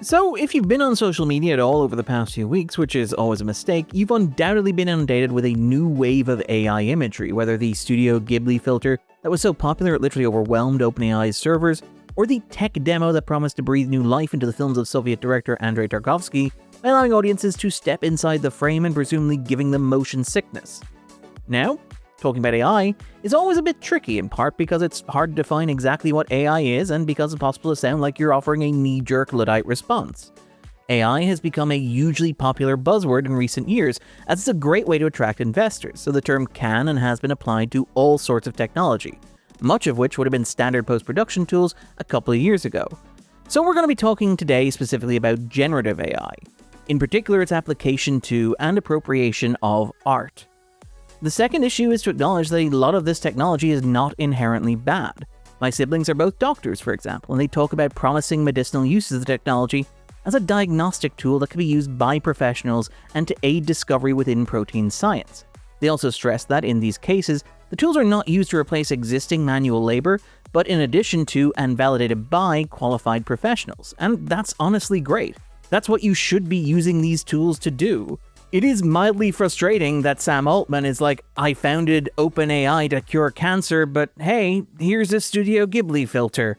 So, if you've been on social media at all over the past few weeks, which is always a mistake, you've undoubtedly been inundated with a new wave of AI imagery, whether the Studio Ghibli filter that was so popular it literally overwhelmed OpenAI's servers, or the tech demo that promised to breathe new life into the films of Soviet director Andrei Tarkovsky by allowing audiences to step inside the frame and presumably giving them motion sickness. Now, talking about AI is always a bit tricky, in part because it's hard to define exactly what AI is and because it's possible to sound like you're offering a knee-jerk Luddite response. AI has become a hugely popular buzzword in recent years, as it's a great way to attract investors, so the term can and has been applied to all sorts of technology, much of which would have been standard post-production tools a couple of years ago. So we're going to be talking today specifically about generative AI, in particular its application to and appropriation of art. The second issue is to acknowledge that a lot of this technology is not inherently bad. My siblings are both doctors, for example, and they talk about promising medicinal uses of the technology as a diagnostic tool that can be used by professionals and to aid discovery within protein science. They also stress that in these cases, the tools are not used to replace existing manual labor, but in addition to and validated by qualified professionals, and that's honestly great. That's what you should be using these tools to do. It is mildly frustrating that Sam Altman is like, I founded OpenAI to cure cancer, but hey, here's a Studio Ghibli filter.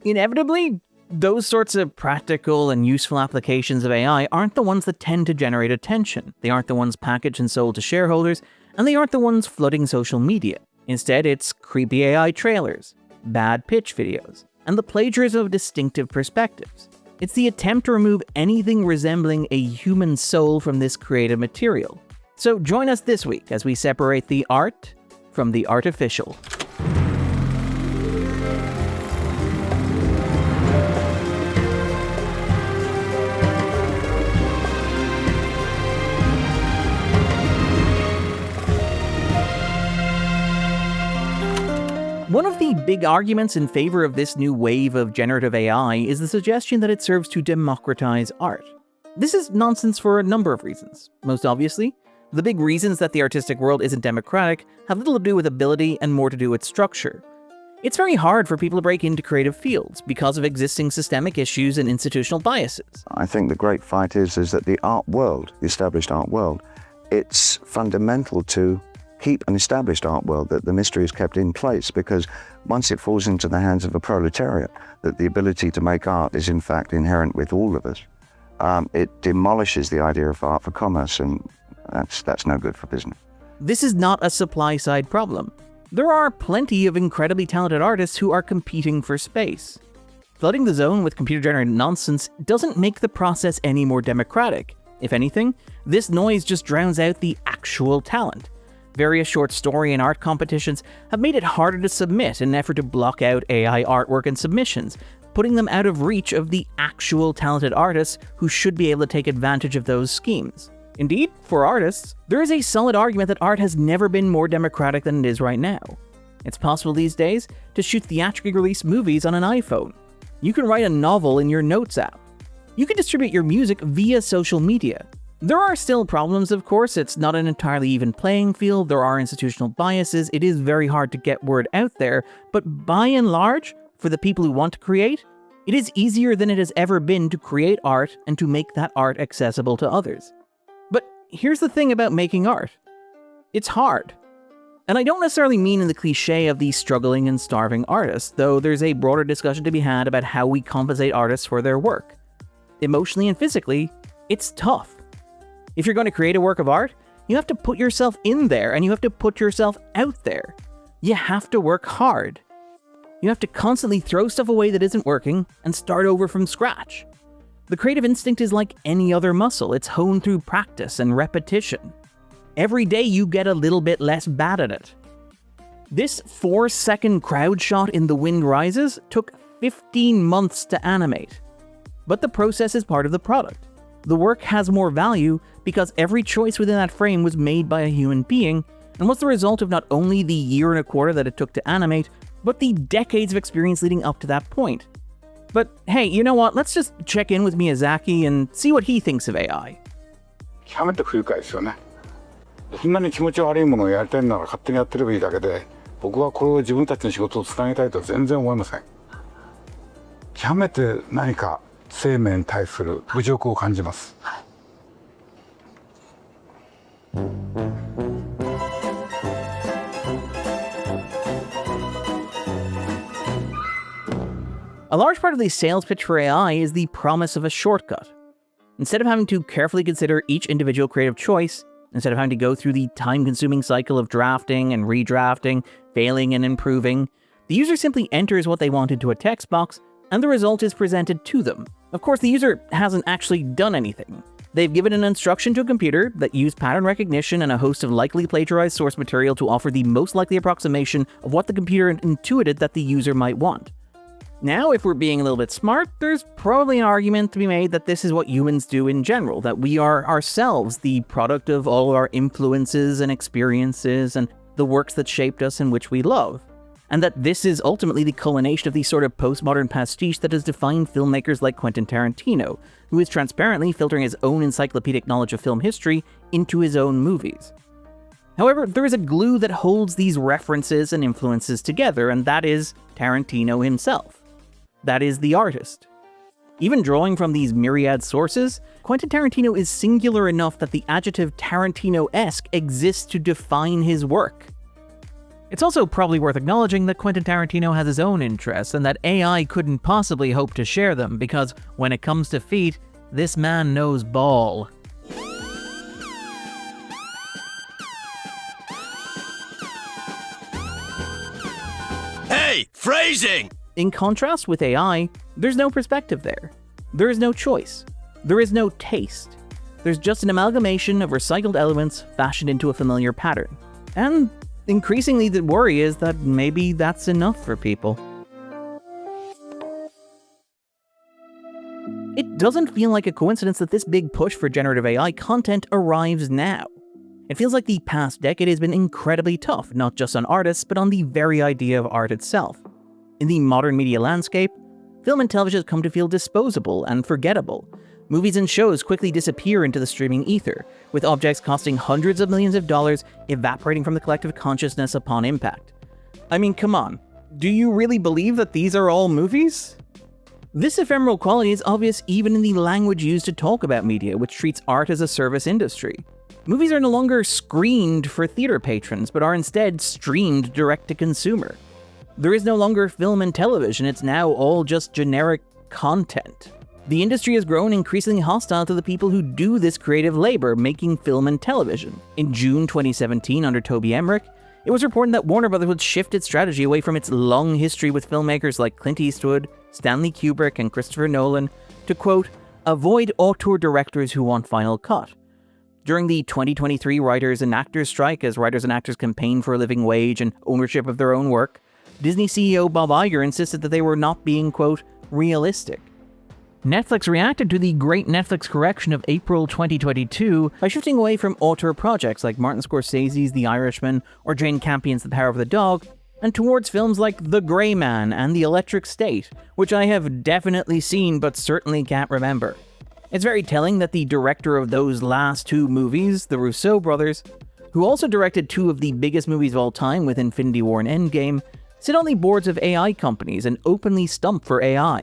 Inevitably, those sorts of practical and useful applications of AI aren't the ones that tend to generate attention. They aren't the ones packaged and sold to shareholders, and they aren't the ones flooding social media. Instead, it's creepy AI trailers, bad pitch videos, and the plagiarism of distinctive perspectives. It's the attempt to remove anything resembling a human soul from this creative material. So join us this week as we separate the art from the artificial. One of the big arguments in favor of this new wave of generative AI is the suggestion that it serves to democratize art. This is nonsense for a number of reasons. Most obviously, the big reasons that the artistic world isn't democratic have little to do with ability and more to do with structure. It's very hard for people to break into creative fields because of existing systemic issues and institutional biases. I think the great fight is that the art world, the established art world, it's fundamental to keep an established art world, that the mystery is kept in place, because once it falls into the hands of a proletariat, that the ability to make art is in fact inherent with all of us, it demolishes the idea of art for commerce, and that's no good for business. This is not a supply-side problem. There are plenty of incredibly talented artists who are competing for space. Flooding the zone with computer-generated nonsense doesn't make the process any more democratic. If anything, this noise just drowns out the actual talent. Various short story and art competitions have made it harder to submit in an effort to block out AI artwork and submissions, putting them out of reach of the actual talented artists who should be able to take advantage of those schemes. Indeed, for artists, there is a solid argument that art has never been more democratic than it is right now. It's possible these days to shoot theatrically released movies on an iPhone. You can write a novel in your Notes app. You can distribute your music via social media. There are still problems, of course. It's not an entirely even playing field. There are institutional biases. It is very hard to get word out there. But by and large, for the people who want to create, it is easier than it has ever been to create art and to make that art accessible to others. But here's the thing about making art. It's hard. And I don't necessarily mean in the cliche of the struggling and starving artist, though there's a broader discussion to be had about how we compensate artists for their work. Emotionally and physically, it's tough. If you're going to create a work of art, you have to put yourself in there and you have to put yourself out there. You have to work hard. You have to constantly throw stuff away that isn't working and start over from scratch. The creative instinct is like any other muscle. It's honed through practice and repetition. Every day you get a little bit less bad at it. This 4-second crowd shot in The Wind Rises took 15 months to animate. But the process is part of the product. The work has more value because every choice within that frame was made by a human being and was the result of not only the year and a quarter that it took to animate, but the decades of experience leading up to that point. But hey, you know what? Let's just check in with Miyazaki and see what he thinks of AI. 極めて不愉快ですよね。そんなに気持ち悪いものをやりたいなら勝手にやってればいいだけで、僕はこれを自分たちの仕事をつなげたいとは全然思いません。極めて何か生命に対する侮辱を感じます。A large part of the sales pitch for AI is the promise of a shortcut. Instead of having to carefully consider each individual creative choice, instead of having to go through the time-consuming cycle of drafting and redrafting, failing and improving, the user simply enters what they want into a text box, and the result is presented to them. Of course, the user hasn't actually done anything. They've given an instruction to a computer that used pattern recognition and a host of likely plagiarized source material to offer the most likely approximation of what the computer intuited that the user might want. Now, if we're being a little bit smart, there's probably an argument to be made that this is what humans do in general, that we are ourselves the product of all our influences and experiences and the works that shaped us and which we love. And that this is ultimately the culmination of the sort of postmodern pastiche that has defined filmmakers like Quentin Tarantino, who is transparently filtering his own encyclopedic knowledge of film history into his own movies. However, there is a glue that holds these references and influences together, and that is Tarantino himself. That is the artist. Even drawing from these myriad sources, Quentin Tarantino is singular enough that the adjective Tarantino-esque exists to define his work. It's also probably worth acknowledging that Quentin Tarantino has his own interests and that AI couldn't possibly hope to share them because, when it comes to feet, this man knows ball. Hey, phrasing! In contrast with AI, there's no perspective there. There is no choice. There is no taste. There's just an amalgamation of recycled elements fashioned into a familiar pattern. And increasingly the worry is that maybe that's enough for people. It doesn't feel like a coincidence that this big push for generative AI content arrives now. It feels like the past decade has been incredibly tough, not just on artists, but on the very idea of art itself. In the modern media landscape, film and television has come to feel disposable and forgettable. Movies and shows quickly disappear into the streaming ether, with objects costing hundreds of millions of dollars evaporating from the collective consciousness upon impact. I mean, come on. Do you really believe that these are all movies? This ephemeral quality is obvious even in the language used to talk about media, which treats art as a service industry. Movies are no longer screened for theater patrons, but are instead streamed direct to consumer. There is no longer film and television, it's now all just generic content. The industry has grown increasingly hostile to the people who do this creative labor, making film and television. In June 2017, under Toby Emmerich, it was reported that Warner Bros. Would shift its strategy away from its long history with filmmakers like Clint Eastwood, Stanley Kubrick, and Christopher Nolan to, quote, avoid auteur directors who want final cut. During the 2023 writers and actors strike, as writers and actors campaigned for a living wage and ownership of their own work, Disney CEO Bob Iger insisted that they were not being, quote, realistic. Netflix reacted to the great Netflix correction of April 2022 by shifting away from auteur projects like Martin Scorsese's The Irishman or Jane Campion's The Power of the Dog, and towards films like The Gray Man and The Electric State, which I have definitely seen but certainly can't remember. It's very telling that the director of those last two movies, the Russo brothers, who also directed two of the biggest movies of all time with Infinity War and Endgame, sit on the boards of AI companies and openly stump for AI.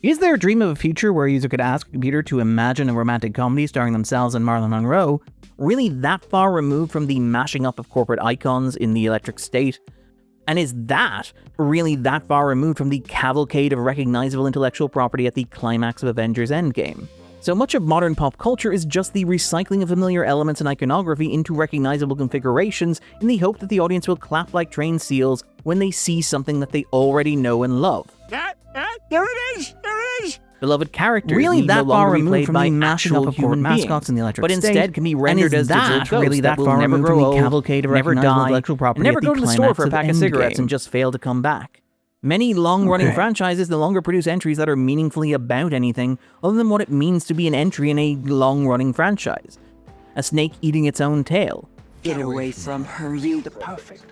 Is there a dream of a future where a user could ask a computer to imagine a romantic comedy starring themselves and Marilyn Monroe, really that far removed from the mashing up of corporate icons in The Electric State? And is that really that far removed from the cavalcade of recognizable intellectual property at the climax of Avengers Endgame? So much of modern pop culture is just the recycling of familiar elements and iconography into recognizable configurations in the hope that the audience will clap like trained seals when they see something that they already know and love. There it is! There it is! Beloved characters really need that no far longer be removed played from by the mashing up actual of human corporate beings, mascots in The Electric but State, instead can be and rendered is as digital that ghosts really that will far never removed grow from the old, cavalcade of never recognizable die, intellectual property and never at the go to the store climax for a of pack of cigarettes Endgame? and just fail to come back. Many long-running franchises no longer produce entries that are meaningfully about anything other than what it means to be an entry in a long-running franchise. A snake eating its own tail. Get away from her, you the perfect.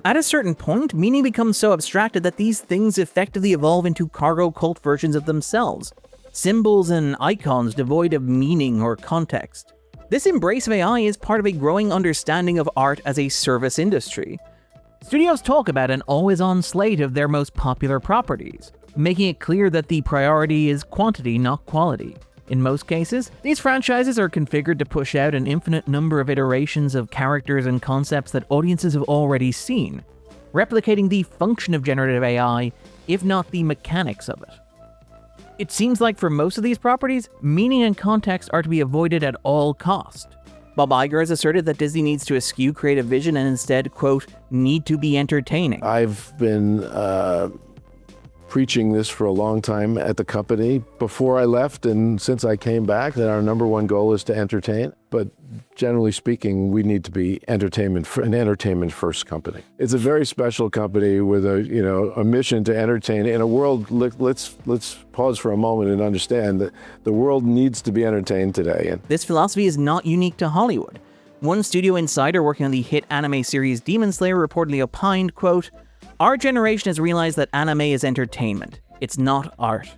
At a certain point, meaning becomes so abstracted that these things effectively evolve into cargo cult versions of themselves. Symbols and icons devoid of meaning or context. This embrace of AI is part of a growing understanding of art as a service industry. Studios talk about an always-on slate of their most popular properties, making it clear that the priority is quantity, not quality. In most cases, these franchises are configured to push out an infinite number of iterations of characters and concepts that audiences have already seen, replicating the function of generative AI, if not the mechanics of it. It seems like for most of these properties, meaning and context are to be avoided at all cost. Bob Iger has asserted that Disney needs to eschew creative vision and instead, quote, need to be entertaining. I've been preaching this for a long time at the company before I left and since I came back, that our number one goal is to entertain. But generally speaking, we need to be an entertainment first company. It's a very special company with a mission to entertain in a world. Let's pause for a moment and understand that the world needs to be entertained today. This philosophy is not unique to Hollywood. One studio insider working on the hit anime series Demon Slayer reportedly opined, quote, "Our generation has realized that anime is entertainment. It's not art."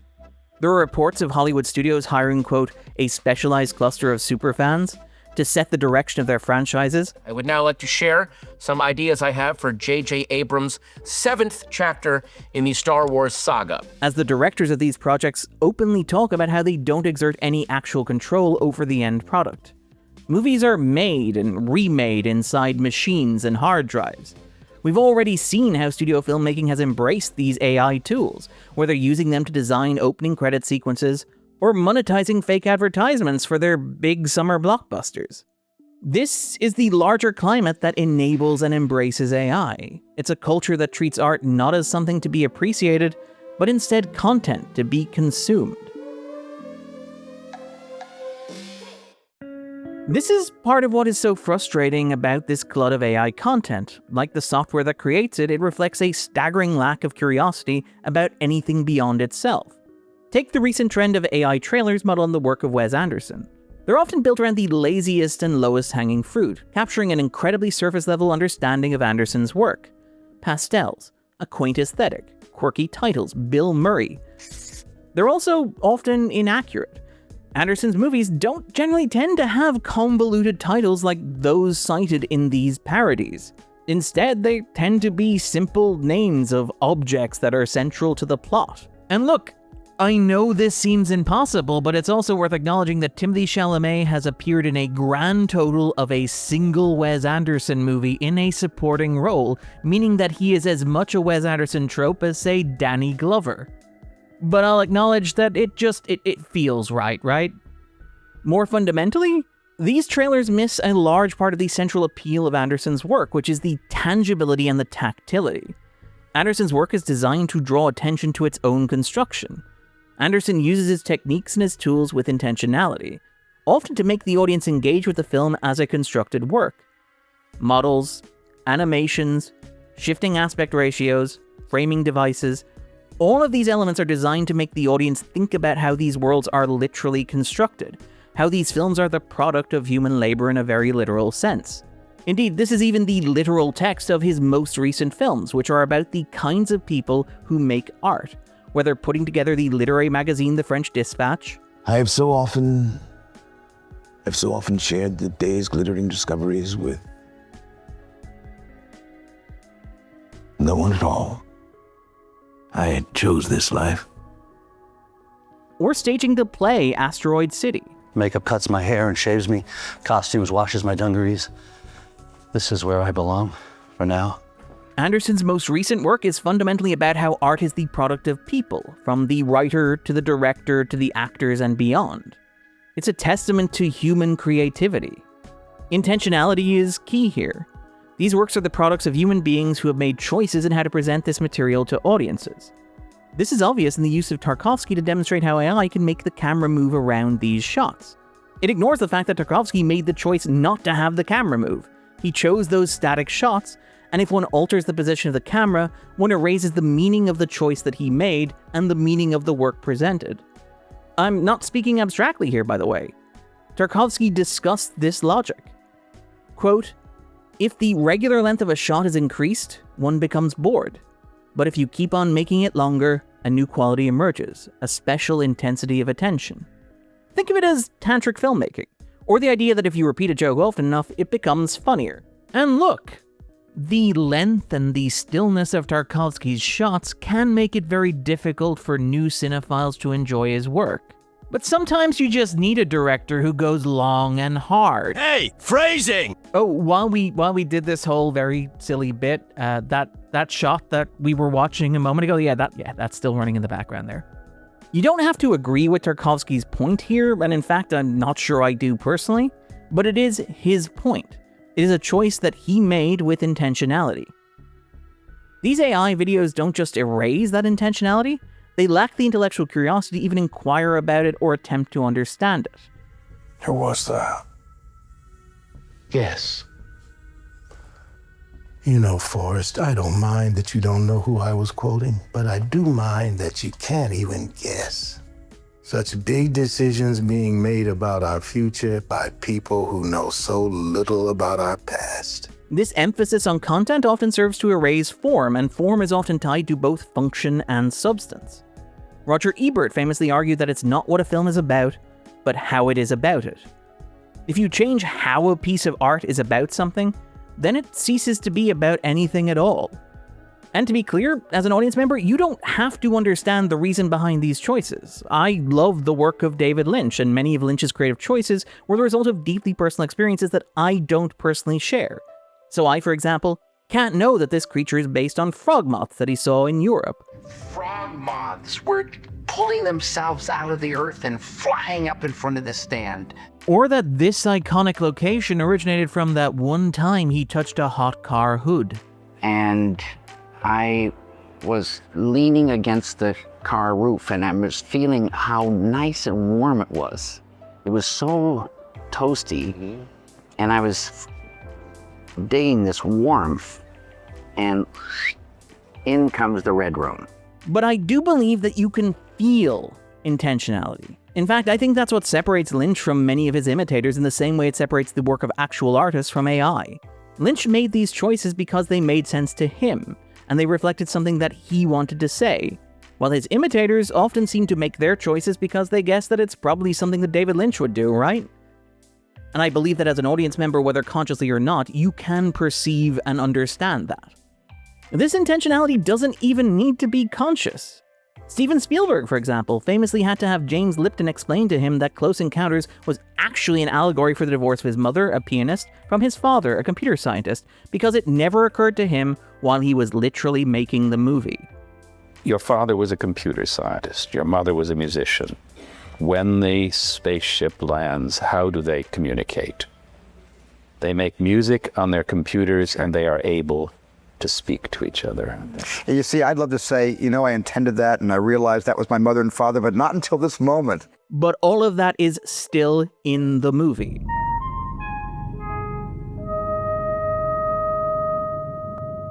There are reports of Hollywood studios hiring, quote, "a specialized cluster of superfans" to set the direction of their franchises. I would now like to share some ideas I have for J.J. Abrams' 7th chapter in the Star Wars saga. As the directors of these projects openly talk about how they don't exert any actual control over the end product. Movies are made and remade inside machines and hard drives. We've already seen how studio filmmaking has embraced these AI tools, whether using them to design opening credit sequences or monetizing fake advertisements for their big summer blockbusters. This is the larger climate that enables and embraces AI. It's a culture that treats art not as something to be appreciated, but instead content to be consumed. This is part of what is so frustrating about this glut of AI content. Like the software that creates it, it reflects a staggering lack of curiosity about anything beyond itself. Take the recent trend of AI trailers modeled on the work of Wes Anderson. They're often built around the laziest and lowest hanging fruit, capturing an incredibly surface-level understanding of Anderson's work. Pastels, a quaint aesthetic, quirky titles, Bill Murray. They're also often inaccurate. Anderson's movies don't generally tend to have convoluted titles like those cited in these parodies. Instead, they tend to be simple names of objects that are central to the plot. And look, I know this seems impossible, but it's also worth acknowledging that Timothée Chalamet has appeared in a grand total of a single Wes Anderson movie in a supporting role, meaning that he is as much a Wes Anderson trope as, say, Danny Glover. But I'll acknowledge that it feels right? More fundamentally, these trailers miss a large part of the central appeal of Anderson's work, which is the tangibility and the tactility. Anderson's work is designed to draw attention to its own construction. Anderson uses his techniques and his tools with intentionality, often to make the audience engage with the film as a constructed work. Models, animations, shifting aspect ratios, framing devices, all of these elements are designed to make the audience think about how these worlds are literally constructed, how these films are the product of human labor in a very literal sense. Indeed, this is even the literal text of his most recent films, which are about the kinds of people who make art, whether putting together the literary magazine The French Dispatch. I've so often shared the day's glittering discoveries with no one at all. I chose this life. Or staging the play Asteroid City. Makeup cuts my hair and shaves me. Costumes washes my dungarees. This is where I belong, for now. Anderson's most recent work is fundamentally about how art is the product of people, from the writer to the director to the actors and beyond. It's a testament to human creativity. Intentionality is key here. These works are the products of human beings who have made choices in how to present this material to audiences. This is obvious in the use of Tarkovsky to demonstrate how AI can make the camera move around these shots. It ignores the fact that Tarkovsky made the choice not to have the camera move. He chose those static shots, and if one alters the position of the camera, one erases the meaning of the choice that he made and the meaning of the work presented. I'm not speaking abstractly here, by the way. Tarkovsky discussed this logic. Quote, "If the regular length of a shot is increased, one becomes bored. But if you keep on making it longer, a new quality emerges, a special intensity of attention." Think of it as tantric filmmaking, or the idea that if you repeat a joke often enough, it becomes funnier. And look, The length and the stillness of Tarkovsky's shots can make it very difficult for new cinephiles to enjoy his work. But sometimes you just need a director who goes long and hard. Hey, phrasing! Oh, while we did this whole very silly bit, that shot that we were watching a moment ago, that's still running in the background there. You don't have to agree with Tarkovsky's point here, and in fact, I'm not sure I do personally, but it is his point. It is a choice that he made with intentionality. These AI videos don't just erase that intentionality, they lack the intellectual curiosity to even inquire about it or attempt to understand it. Who was that? Yes. You know, Forrest, I don't mind that you don't know who I was quoting, but I do mind that you can't even guess. Such big decisions being made about our future by people who know so little about our past. This emphasis on content often serves to erase form, and form is often tied to both function and substance. Roger Ebert famously argued that it's not what a film is about, but how it is about it. If you change how a piece of art is about something, then it ceases to be about anything at all. And to be clear, as an audience member, you don't have to understand the reason behind these choices. I love the work of David Lynch, and many of Lynch's creative choices were the result of deeply personal experiences that I don't personally share. So I, for example, can't know that this creature is based on frog moths that he saw in Europe. Frog moths were pulling themselves out of the earth and flying up in front of the stand. Or that this iconic location originated from that one time he touched a hot car hood. And I was leaning against the car roof and I was feeling how nice and warm it was. It was so toasty, and I was digging this warmth, and in comes the red room. But I do believe that you can feel intentionality. In fact, I think that's what separates Lynch from many of his imitators in the same way it separates the work of actual artists from AI. Lynch made these choices because they made sense to him, and they reflected something that he wanted to say, while his imitators often seem to make their choices because they guess that it's probably something that David Lynch would do, right? And I believe that as an audience member, whether consciously or not, you can perceive and understand that. This intentionality doesn't even need to be conscious. Steven Spielberg, for example, famously had to have James Lipton explain to him that Close Encounters was actually an allegory for the divorce of his mother, a pianist, from his father, a computer scientist, because it never occurred to him while he was literally making the movie. Your father was a computer scientist. Your mother was a musician. When the spaceship lands, how do they communicate? They make music on their computers and they are able to speak to each other. You see, I'd love to say, you know, I intended that and I realized that was my mother and father, but not until this moment. But all of that is still in the movie.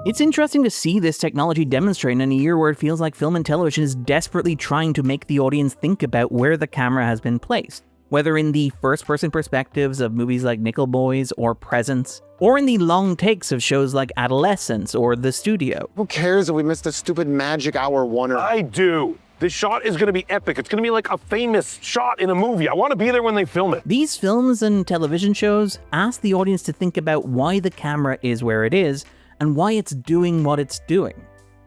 It's interesting to see this technology demonstrated in a year where it feels like film and television is desperately trying to make the audience think about where the camera has been placed, whether in the first-person perspectives of movies like Nickel Boys or Presence, or in the long takes of shows like Adolescence or The Studio. Who cares if we missed a stupid magic hour one-er? I do. This shot is going to be epic. It's going to be like a famous shot in a movie. I want to be there when they film it. These films and television shows ask the audience to think about why the camera is where it is and why it's doing what it's doing.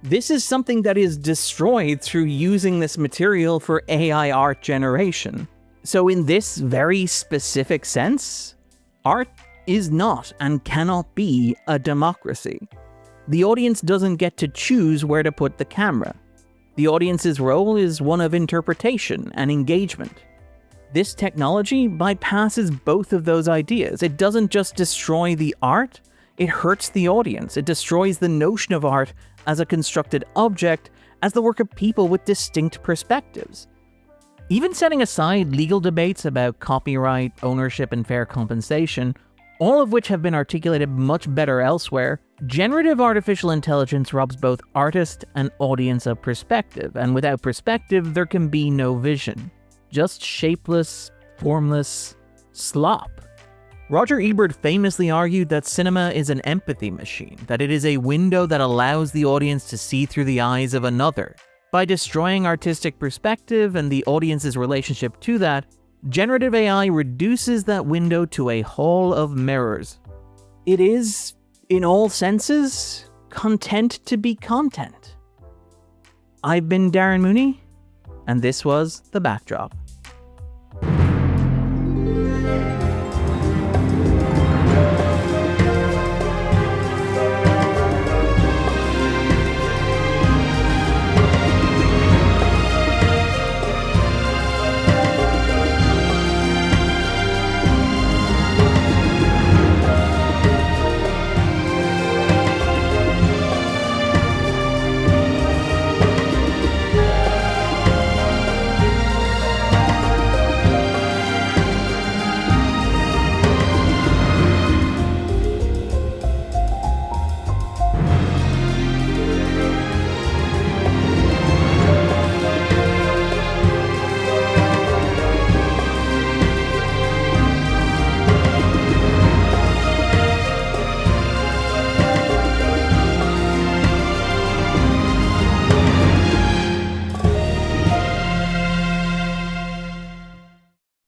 This is something that is destroyed through using this material for AI art generation. So in this very specific sense, art is not and cannot be a democracy. The audience doesn't get to choose where to put the camera. The audience's role is one of interpretation and engagement. This technology bypasses both of those ideas. It doesn't just destroy the art, it hurts the audience. It destroys the notion of art as a constructed object, as the work of people with distinct perspectives. Even setting aside legal debates about copyright, ownership, and fair compensation, all of which have been articulated much better elsewhere, generative artificial intelligence robs both artist and audience of perspective, and without perspective, there can be no vision. Just shapeless, formless slop. Roger Ebert famously argued that cinema is an empathy machine, that it is a window that allows the audience to see through the eyes of another. By destroying artistic perspective and the audience's relationship to that, generative AI reduces that window to a hall of mirrors. It is, in all senses, content to be content. I've been Darren Mooney, and this was The Backdrop.